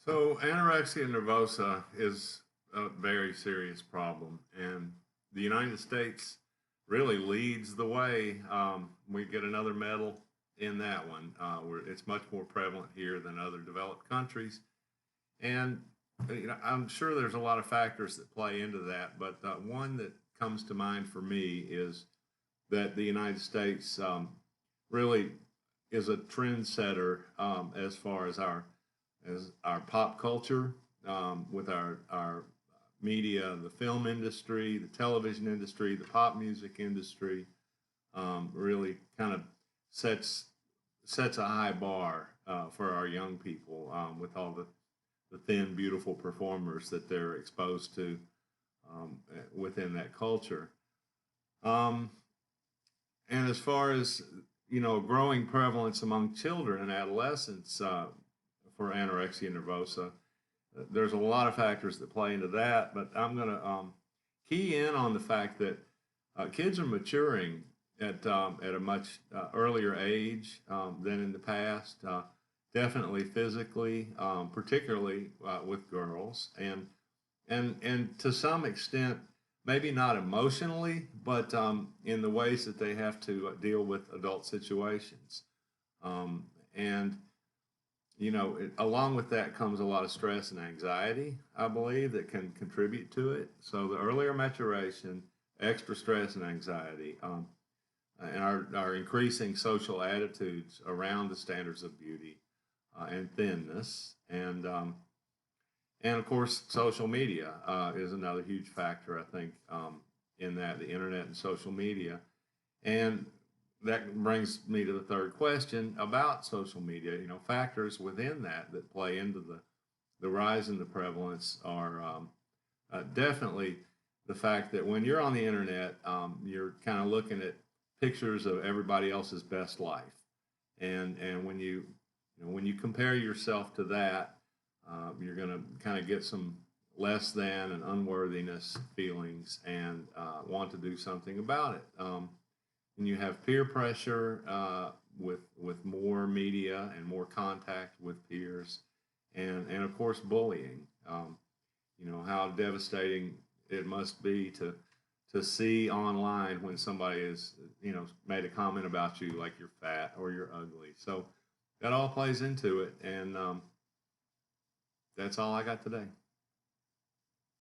So anorexia nervosa is a very serious problem, and the United States really leads the way. We get another medal in that one. Where it's much more prevalent here than other developed countries, and I'm sure there's a lot of factors that play into that. But one that comes to mind for me is that the United States really is a trendsetter as far as our pop culture, with our media, the film industry, the television industry, the pop music industry, really kind of sets sets a high bar for our young people, with all the thin, beautiful performers that they're exposed to within that culture. Um, and as far as growing prevalence among children and adolescents for anorexia nervosa, there's a lot of factors that play into that. But I'm going to key in on the fact that kids are maturing at a much earlier age than in the past. Definitely physically, particularly with girls, and to some extent, maybe not emotionally, but in the ways that they have to deal with adult situations. And along with that comes a lot of stress and anxiety, I believe, that can contribute to it. So the earlier maturation, extra stress and anxiety, and our increasing social attitudes around the standards of beauty and thinness, and of course, social media is another huge factor, I think, in that, the internet and social media. And that brings me to the third question about social media. Factors within that play into the rise in the prevalence are definitely the fact that when you're on the internet, you're kind of looking at pictures of everybody else's best life, and when you compare yourself to that, you're going to kind of get some less than and unworthiness feelings, and want to do something about it. And you have peer pressure with more media and more contact with peers, and of course bullying. How devastating it must be to see online when somebody is made a comment about you, like you're fat or you're ugly. So that all plays into it, and that's all I got today.